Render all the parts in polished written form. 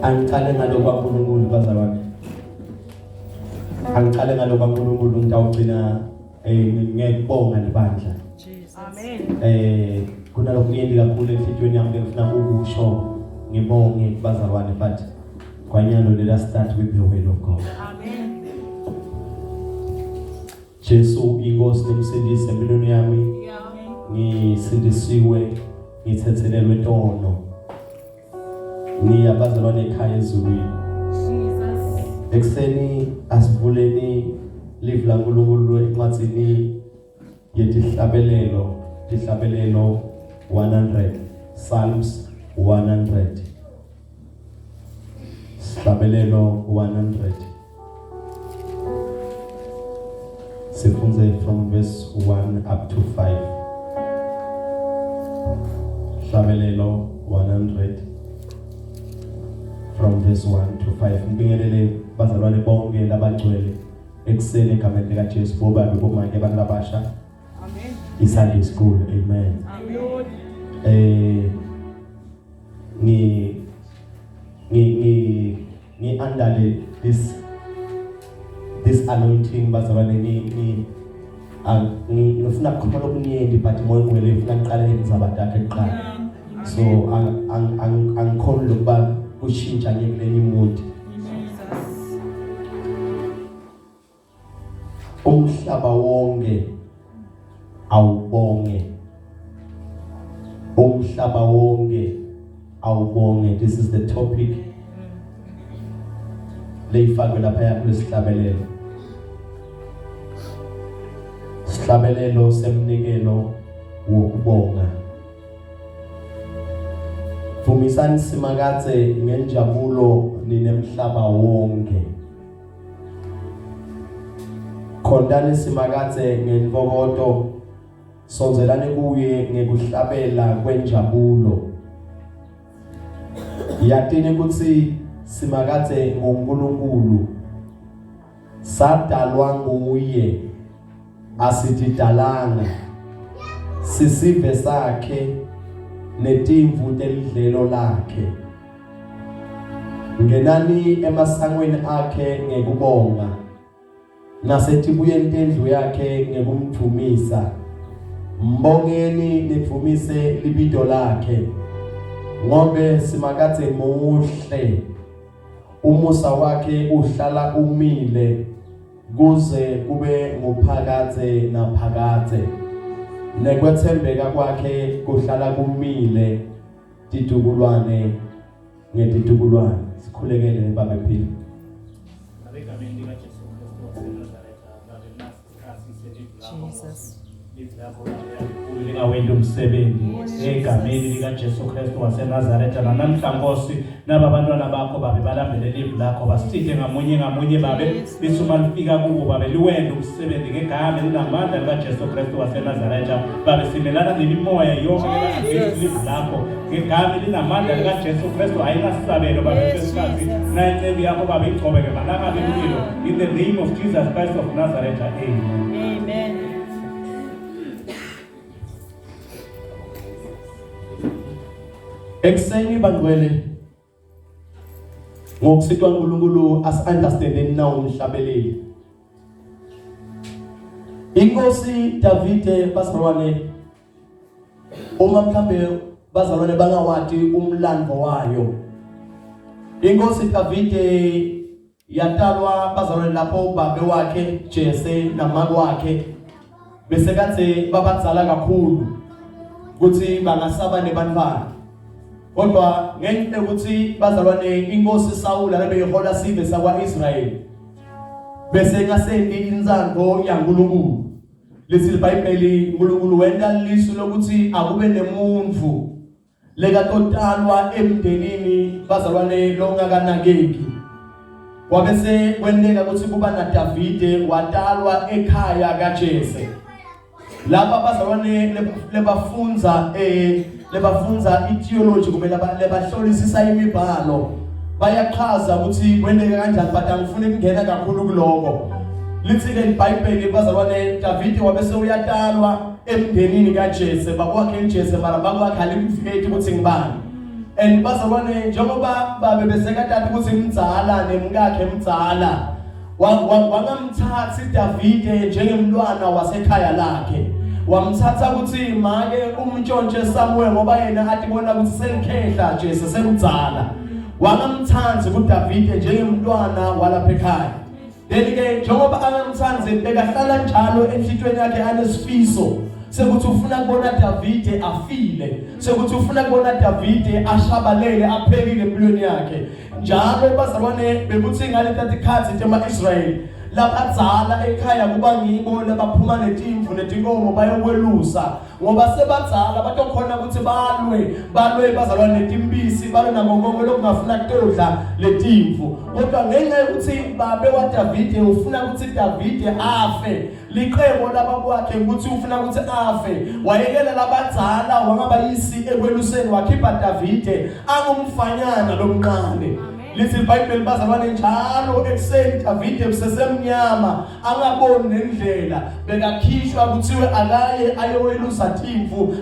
Angiqale ngalokho kaNkulunkulu bazalwane. Angiqale ngalokho kaNkulunkulu ngitawugcina ngiyabonga lebandla. Amen. Kunalokho kuyendi kakhulu enhlizweni yami ngifuna ukusho ngibonge bazalwane but kwanyalo let us start with the word of God. Amen. Jesu inkosi nemsindisi empilweni yami. Ngisindisiwe ngithethelelwe tono. Ngiyabazalwane ekhaya ezulwini. Jesus. Ekseni asivuleni live la nkulunkulu encwadzini yetihlabelelo 100 Psalms 100 Hlabelelo 100 sifunze from verse 1 up to 5 Hlabelelo 100 from verse 1 to 5 ngibingelele bazalwane bonke labangcwele ekseni egameni lika Jesu bobabe bomake abantu labasha. Amen. Sunday school, amen. Amen. Ni andale this anointing bazalwane ngifuna ukukhuluma okuningi but moya ngwele ngifuna ngiqale ngizabata eqala. So angikhona lokuba kushintsha ngelenye mood. Umhlaba wonke awubonge. Umhlaba wonke awubonge. This is the topic. Leyifakwe lapha yakulesihlabelelo. Sihlabelelo semnikelo wokubonga. Vumisani simakathe ngenjabulo ninemhlaba wonke. Khondani simakathe ngenvokodo. Sonzelane kuye ngekuhlabela kwenjabulo. Yatini kutsi simakathe ngoNkulunkulu. Sadalwa nguye. Asitidalanga. Sisive sakhe netimvu telidlelo lakhe. Ngenani emasangweni akhe ngekubonga. Nasetibuyeni tendlu yakhe ngekumdumisa. Mbongeni nivumise libido lakhe. Ngobe simakathe muhle. Umusa wakhe uhlala umile. Kuze kube nguphakathe naphakathe. Nekwethembeka kwakhe kuhlala kumile. Titukulwane ngetitukulwane. Sikhulekele baba phila. Jesus. Lingawenda umsebenzi egameni lika Jesu Kristu waseNazaretha. Namhla Nkosi nabantwana bakho babe balambele live lakho basithe ngamunye babe lisuma lifika kubo babe liwenda umsebenzi ngegama linamandla lika Jesu Kristu waseNazaretha. Babe simelana nemimoya yonke engasizi live lakho ngegama linamandla lika Jesu Kristu ayinasabelo babe sesikhathi nayicebi yakho babe igcobeke malanga bemlilo in the name of Jesus Christ of Nazareth. Amen. Amen. Ekseni bangcwele ngokusitwa uNkulunkulu as-understanding now umhlabeleli. Inkosi Davide bazalwane uma mhlambe bazalwane bangawati umlando wayo. Inkosi Davide yatalwa bazalwane lapho ubabe wakhe Jese namake wakhe bese kathe babadzala kakhulu ukuthi bangasaba nebantwana. Kodwa ngenxa ukuthi bazalwane inkosi Saul labeyihola sibe sakwa Israel bese ngasendi inzando yaNkulunkulu lethi iBhayibheli uNkulunkulu wenda lisu lokuthi akube nemuntu lekatotalwa emndenini bazalwane longakanakeki wabese kwendeka ukuthi kuba na Davide watalwa ekhaya kaJese lapha bazalwane lebafunza itheology kumele lebahlolisisa imibhalo bayachaza ukuthi kwendeke kanjani but angifuni ukungena kakhulu kuloko. Lithi ke iBhayibheli bazalwane Davide wabese uyatalwa emndenini kaJese bakwakhe eJese mara bakwakhe alimfeti ukuthi ngibani and bazalwane njengoba babe besekatata ukuthi imdzala nemkakhe emdzala wangamthatha uDavide njengemntwana wasekhaya lakhe wamthatha ukuthi make umntshontshe Samuel ngoba yena athi bona ukuthi selikhehla nje sesemdzala wangamthatha uDavide njengemntwana walapha ekhaya then ke njengoba angamthanzi bekahlala njalo enhlitweni yakhe anesifiso sekuthi ufuna kubona Davide afile sekuthi ufuna kubona Davide ashabalele aphekile empilweni yakhe njalo bazalwane bekuthi ngalesi sikhathi tema Israel labadzala ekhaya kuba ngibo labaphuma netimvu netinkomo bayokwelusa ngoba sebadzala batokhona ukuthi balwe bazalwane netimbisi balwe nangongongo lokungafuna kutodla letimvu kodwa ngenxa yokuthi babe waDavide ufuna ukuthi Davide afe liqhebo labakwakhe ukuthi ufuna ukuthi afe wayekela labadzala wangabayisi ekweluseni wakhipha Davide angumfanyana lomncane lithi iBhayibheli bazalwane njalo ekuseni Davide kusesemnyama angaboni nendlela bekakhishwa kuthiwe akaye ayowelusa timvu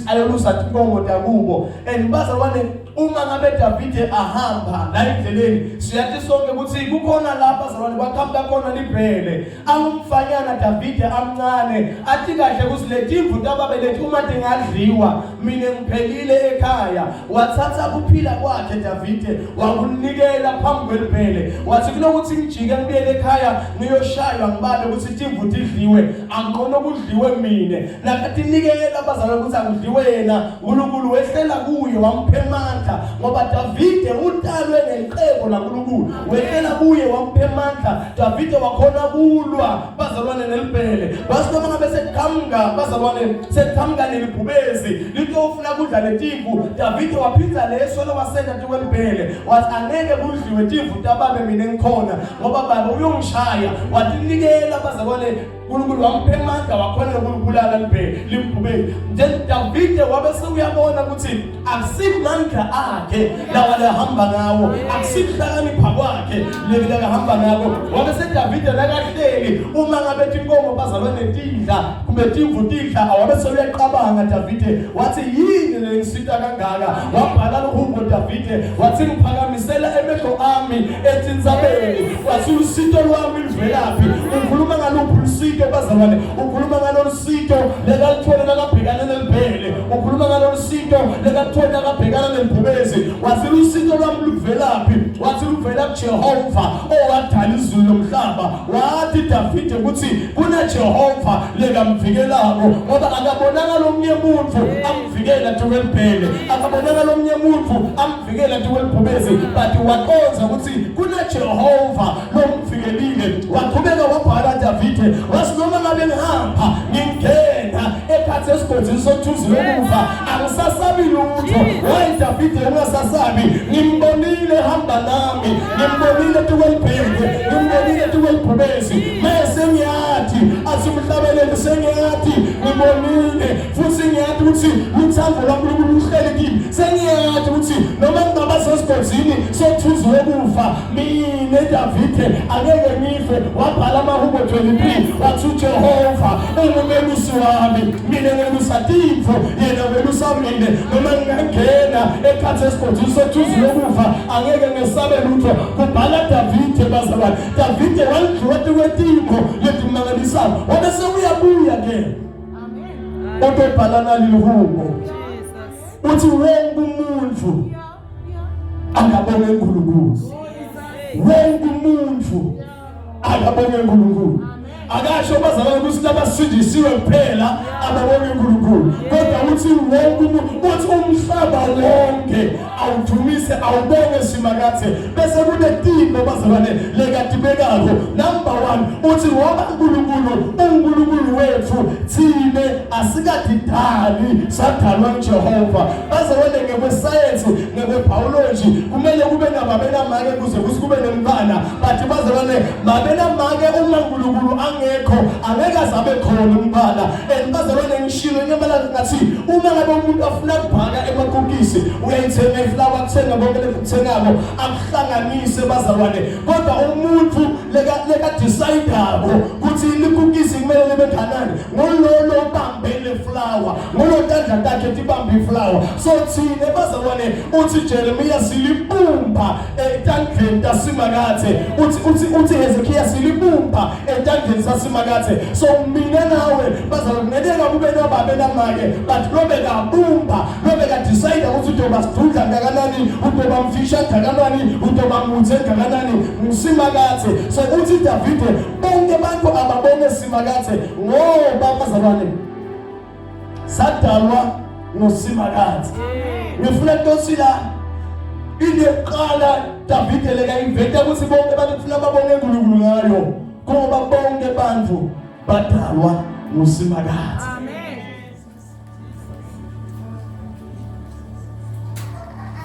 ayolusa tinkomo takubo and bazalwane uma ngabe Davide ahamba la endleleni siyathi sonke ukuthi kukhona lapha bazalwane kwakhamba khona libhele angumfanyana Davide amncane athi kahle kusiletimvu tababelethi uma tingadliwa mina ngiphelile ekhaya wathatha kuphila kwakhe Davide wakunikela phambi kwelibhele wathi kunokuthi ngijike ngibuyele ekhaya ngiyoshaywa ngibale ukuthi timvu tidliwe angqono kudliwe mina nakathi nikela bazalwane ukuthi angidliwe yena uNkulunkulu wehlela kuye wamphemana ngoba Davide utalwe ngeqhebo laNkulunkulu wehlela kuye wamphe amandla Davide wakhona kulwa bazalwane nelibhele basitoma ngabe seqhamuka bazalwane seqhamuka nelibhubezi into ofuna kudla letimvu Davide waphinda leso lowasenda tiwelibhele wathi angeke kudliwe timvu tababe mina ngikhona ngoba baba uyongishaya wathi nikela bazalwane uNkulunkulu wamphe amandla wakhona ukubulala libhubezi then Davide wabe sekuyabona ukuthi akusimandla akhe lawa lahamba ngawo akusihlakanipha kwakhe leli lahamba ngako wabe seDavide lakahleli uma ngabe tinkomo bazalwane tidla kumbe timvu tidla awabe sekuyaqabanga Davide wathi yini lengisita kangaka wabhala lohubo Davide wathi ngiphakamisela emehlo ami etinzabeni wathi usito lwami livelaphi ukhuluma ngaluphi usito bazalwane ukhuluma ngalolusito lekalithole lakabhekana nelibhele ukhuluma ngalolusito lekalithole lakabhekana nelibhubezi wathi usito lwami luvelaphi wathi luvela kuJehova owadala izulu nomhlaba wathi Davide ukuthi kuna Jehova lekamvikelako ngoba akabonanga lomnye umuntu amvikela tuwelibhele akabonanga lomnye umuntu amvikela tuwelibhubezi but waqonza ukuthi kuna Jehova lomvikelile waqhubeka wabhala Davide wasinoma ngabe ngihamba ngingena ekhathi esigodini sothuzi lokufa angisasabi lutho wayi Davide ungasasabi ngimbonile hamba nami ngimbonile tuwelibhele ngimbonile tuwelibhubezi mase ngiyathi asimhlabelele sengiyathi ngibonile futhi ngiyathi ukuthi uthando lwaNkulunkulu luhleli kimi sengiyathi ukuthi noma ngaba sesigodini sothuzi lokufa mina Davide angeke ngife wabhala amahubo 23 wathi uJehova ungumelusi wami mina ngelusa timvu yena welusa mina noma ngingena ekhathi esigodini sothuzi lokufa angeke ngesabe lutho kubhala Davide bazalwane Davide walidlula kwetimvu letimangalisayo wabe sekuyabuya ke amen otobhalana lihubo uthi wonke umuntu angabona uNkulunkulu wonke umuntu angabona uNkulunkulu akasho bazalwane ukuthi labasindisiwe kuphela ababona uNkulunkulu kodwa uthi wonke umuntu uthi umhlaba wonke awudumise awubone simakathe bese kunetimbo bazalwane lekadibekako number 1 uthi ngoba uNkulunkulu wethu thine asikadidali sadalwa uJehova bazalwane ngekwesayensi ngekwebiology kumele kube nababena make kuze kube nemntwana but bazalwane babena make uma uNkulunkulu angekho angeke azabe khona umntwana bazalwane ngishilo nyamala ngathi uma ngabe umuntu afuna ukubhaka emakukisi uyayithenga iflower kuthenga bonke lekuthengako akuhlanganise bazalwane kodwa umuntu leka decide ukuthi likukisi kumele libe kanani ngololo bambe iflower ngolotandla takhe tibamba iflower so thina bazalwane uthi Jeremiah silibumba etandleni tasimakathe uthi Hezekiah silibumba etandleni sasimakathe so mina nawe bazalwane kunedeka kube nababe namake but lobe kabumba lobe ka decide ukuthi utoba sidudla ngakanani utoba mfisha ngakanani utoba muthe ngakanani msimakathe so uthi David bonke abantu ababone simakathe ngoba bazalwane sadalwa ngosimakathe ngifuna Nkosi la ileqala David leka inventa ukuthi bonke abantu kufuna babonge uNkulunkulu ngayo ngoba bonke abantu badalwa ngosimakathe. Amen.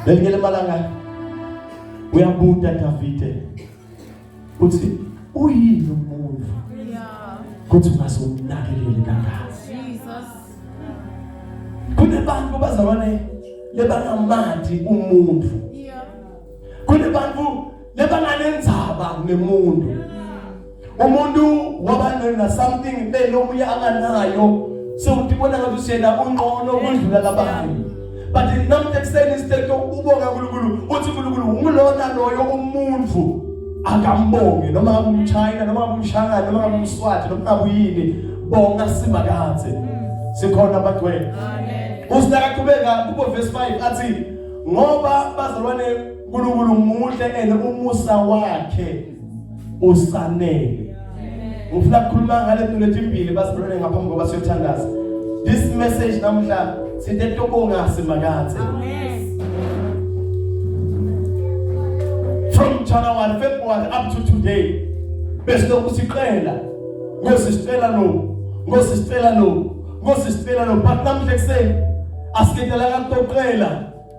Lelikele malanga uyabuta David uthi uyini umuntu kuthi ungasonakekeli kangaka kunebantu bazalwane lebangamadi umuntu kunebantu lebanganenzaba nemuntu umuntu wabana something lelomuye anganayo sewutibona ngathi usena ungqono kudlula labanye but namhle kuseni isithetho ubonga uNkulunkulu uthi uNkulunkulu ungilona loyo umuntu akambonge noma ngabe umChina noma ngabe umShanghai noma ngabe umSwati noma ngabe uyini bonga simakathe sikhona abagcwele. Amen. Usinakaqhubeka kubo verse 5 athi ngoba bazalwane uNkulunkulu muhle and umusa wakhe usanele. Ngifuna ukukhuluma ngale zinto letimbili bazalwane ngaphambi kokuba siyothandaza. This message namhla sithi tobonga simakathe. Amen. From January, February up to today, besilokhu siqela ngosisicela no but namhle kuseni asikhetela kantoqela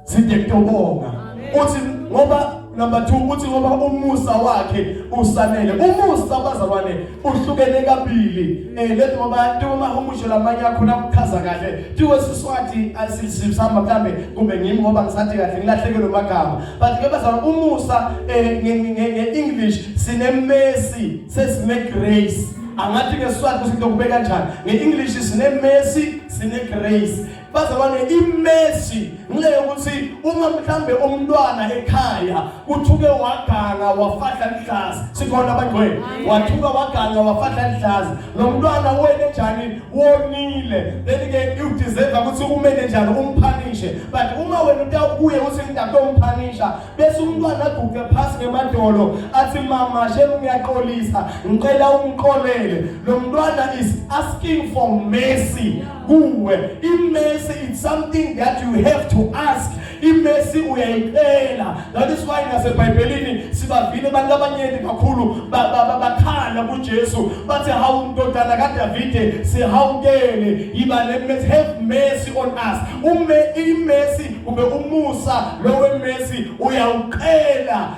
side kutobonga uthi ngoba number 2 uthi ngoba umusa wakhe usanele. Umusa bazalwane uhlukene kabili lethi ngoba noma umusho lamanye akhona ukuchaza kahle tiwe siswati asisihamba mhlambe kumbe ngimi ngoba ngisathi kahle ngilahlekelwe amagama but ke bazalwane umusa nge-English sine mercy sesine grace angathi ngeSwati kusinto kube kanjani nge-English sine mercy sine grace bazalwane imercy ngile ukuthi uma mhlambe umntwana ekhaya uthuke waganga wafahla ihlazi sikhona abagcwele wathuka waganga wafahla ihlazi lo mntwana wena njani wonile then ke you deserve ukuthi umene njani umphanishe but uma wena utakuye ukuthi ngitakumphanisha bese umntwana aguge phasi ngemadolo athi mama shemu ngiyaxolisa ngicela ungiqolele lo mntwana is asking for mercy kuwe imercy it's something that you have to ask imercy uyayicela. That is why naseBhayibhelini sibavile abantu abanyeni kakhulu bakhala kuJesu bathi hawu ndodana kaDavide sihawukele yiba mercy have mercy on us imercy ube umusa lowe mercy uyawuqela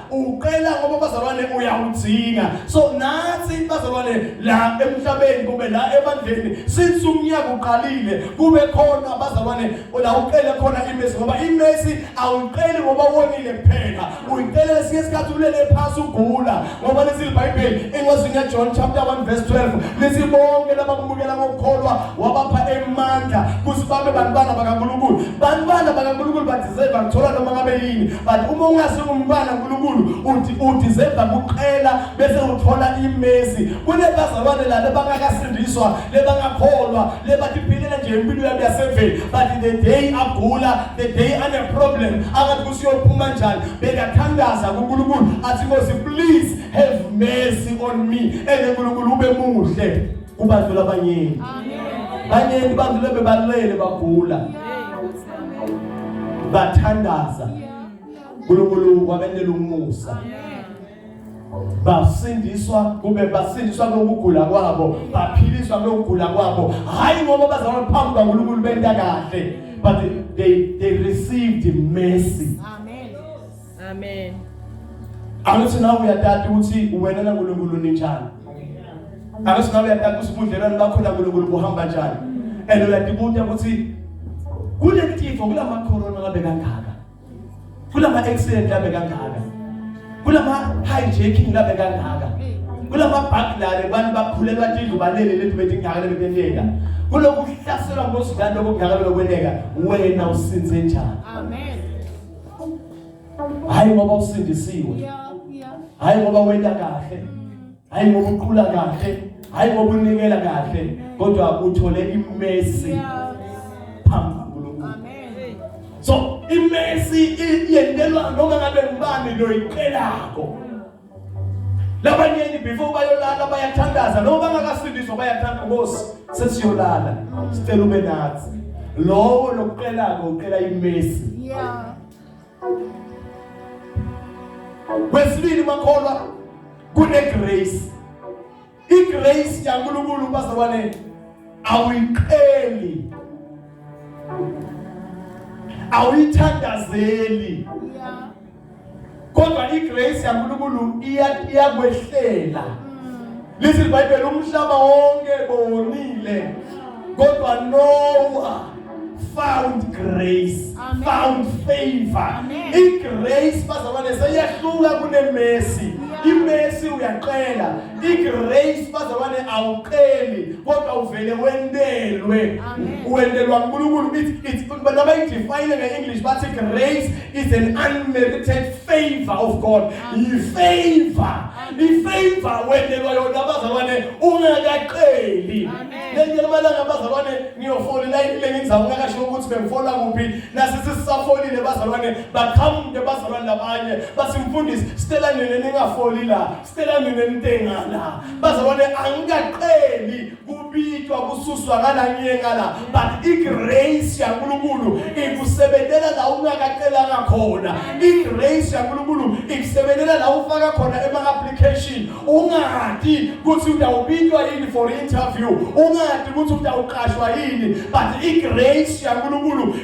ngoba bazalwane uyawudzinga so nathi bazalwane la emhlabeni kube la ebandleni sithi umnyaka uqalile kube khona bazalwane la uqele khona imercy ngoba imercy awuqeli ngoba wonile kuphela uyiqele lesikhathi ulele phansi ugula ngoba lesi iBhayibheli encwadini yaJohn chapter 1 verse 12 lesi bonke labakubukela ngokukholwa wabapha emandla kuthi babe bantwana bakaNkulunkulu bantwana bakaNkulunkulu badeserve ukuthola noma ngabe yini but uma ungasi umntwana kaNkulunkulu udeserve ukuqela bese uthola imercy kunebazalwane la lebangakasindiswa lebangakholwa lebatiphilela nje impilo yabo yaseveni but the day agula the day ane problem akathi kusiyophuma njani bekathandaza kuNkulunkulu athi Nkosi please have mercy on me and uNkulunkulu ube muhle kubantu labanyeni. Amen. Banyeni bantu lebe balele bagula bathandaza uNkulunkulu wabendela umusa basindiswa kube basindiswa ngokugula kwabo baphiliswa ngokugula kwabo hayi ngoba bazalwa phambi kaNkulunkulu benta kahle but they received mercy. Amen. Angithi nawe uyatata ukuthi wena naNkulunkulu ninjani angithi nawe uyatata ukuthi ubudlelwano bakho naNkulunkulu buhamba njani and uyadibuta ukuthi kule tifo kulama corona ngabe kangaka kulama accident ngabe kangaka kulama hijacking ngabe kangaka kulama burglary abantu baphulelwa indlu balele lethu bethi ngakele bekwendeka kuloku kuhlaselwa ngosibani lokho ngakele bekwendeka wena usinze njani Amen. hayi ngoba usindisiwe hayi ngoba wenda kahle hayi ngoba uqhula kahle hayi ngoba unikela kahle kodwa uthole imesi phambi kaNkulunkulu Amen. so imesi iyendelwa noma ngabe ngubani lo iqelako labanye before bayolala bayathandaza noma bangakasindiswa bayathanda Nkosi sesiyolala sicela ube nathi lowo lokuqelako uqela imesi kwesibili makholwa kune grace igrace yaNkulunkulu bazalwane awiqeli awithandazeli kodwa igrace yaNkulunkulu iyakwehlela lithi iBhayibheli umhlaba wonke bonile kodwa Noah found grace. Amen. Found favor. Amen. Igrace bazalwane seyahluka kunemesi. Imesi uyaqela. Igrace bazalwane awuqeli kodwa uvele wendelwe. Wendelwa uNkulunkulu it's noma idefine ngeEnglish bathi grace is an unmerited favor of God. Ifavor. Ifavor wendelwa yona bazalwane ungakaqeli. Lenye lamalanga bazalwane ngiyofola line ngizama ngakasho ukuthi bengifola kuphi nasi sisafolile bazalwane baqhamuke bazalwane labanye basimfundisi Stella nene ningafoli la Stella nene nitengala bazalwane angikaqeli kubitwa kususwa ngala but igrace yaNkulunkulu ikusebenzela la ungakaqelanga khona igrace yaNkulunkulu ikusebenzela la ufaka khona ema-application ungadi ukuthi utawubitwa yini for interview ungadi ukuthi utawuqashwa yini but igrace yaNkulunkulu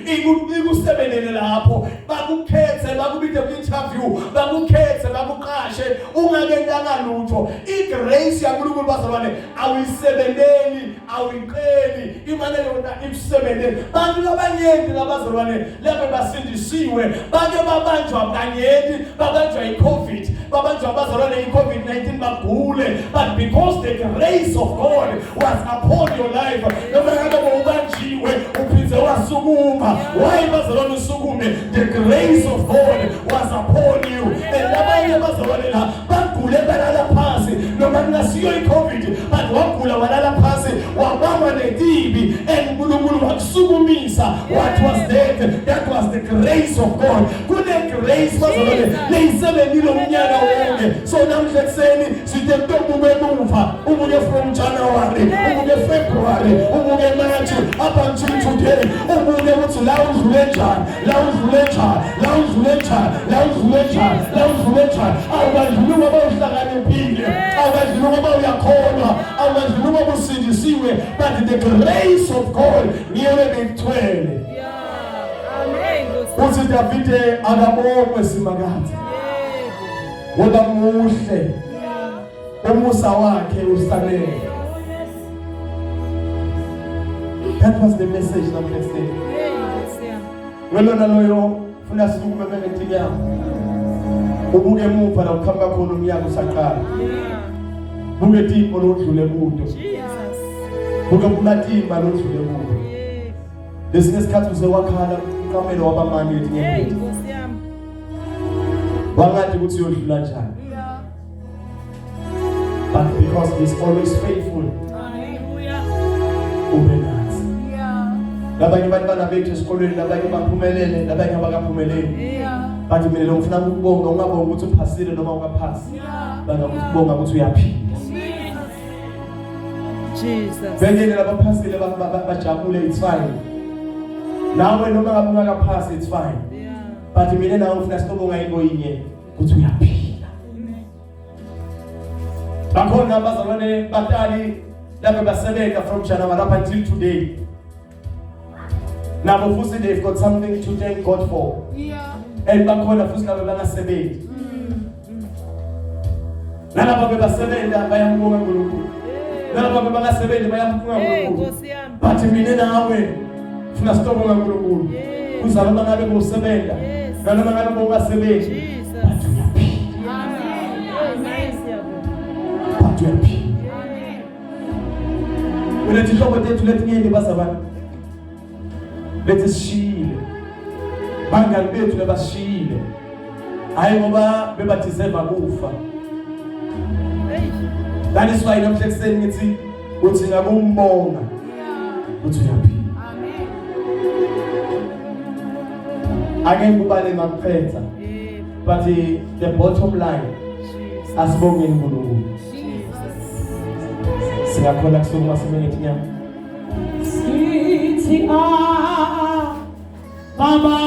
ikusebenzele lapho bakukhethe bakubithe ku-interview bakukhethe bakuqashe ungakentanga lutho igrace yaNkulunkulu bazalwane awuyisebenzeli awiqeli imane yona ikusebenzele bantu labanyenti labazalwane lebe basindisiwe bake babanjwa kanyenti babanjwa iCovid babanjwa bazalwane iCovid-19 bagule but because the grace of God was upon your life noma ngabe ubanjiwe uphindze wasukuma why bazalwane usukume the grace of God was upon you and labanye bazalwane la bagule balala phansi noma ngasiyo iCovid but wagula walala phansi wabamba netibi and uNkulunkulu wakusukumisa what was that was the grace of God kune grace bazalwane leyisebenzile umnyaka wonke so namhla ekseni sithe ntombuke emuva ubuke from January ubuke February ubuke March up until today ubuke ukuthi la udlule njani awubandluli ngoba uhlakaniphile awubandluli ngoba uyakholwa awubandluli ngoba usindisiwe but the grace of God ngiyele bekuthwele uthi Davide akabonwe simakade ngoba muhle umusa wakhe usanele. That was the message of the day. Welona loyo funa sikume bengeti yami ubuke emuva la ukhamba khona umnyaka usaqala buke tipo lodlule kudo buke kumatimba lodlule kudo lesinye isikhathi uzewakhala uqamelo wabamani ethi ngeke wangathi ukuthi uyodlula njani but because he's always faithful ubenazi labanye bantwana bethu esikolweni labanye baphumelele labanye abakaphumeleli but mina lo ngifuna ukubonga ungabonga ukuthi uphasile noma ungaphasi bangakubonga ukuthi uyaphila Jesus bengene labaphasile bajabule it's fine nawe noma ngabe ungakaphasi it's fine but mina nawe ngifuna sibonga into yinye ukuthi uyaphila bakhona abazalwane batali lapho basebenza from January up until today. Now futhi they've got something to thank God for. And bakhona futhi labo bangasebenzi. Nalabo bebasebenza bayambonga uNkulunkulu. Nalabo bangasebenzi bayambonga uNkulunkulu. But mina nawe funa sibonga uNkulunkulu. Kuzalo bangabe ngosebenza. Nalabo bangabe ngosebenza. Jesus. Amen. ukuthi uyaphila. Ulethi ihlobo tethu letingende basabana. Lethi sishile. Bangani bethu lebashile. Hayi ngoba bebadeserve ukufa. That is why namhla ekseni ngithi uthi ngakumbonga ukuthi uyaphila. Again kubale ngakuphetha. But the bottom line asibongeni uNkulunkulu. Singakhona kusukuma sibengithi nyama. Sithi baba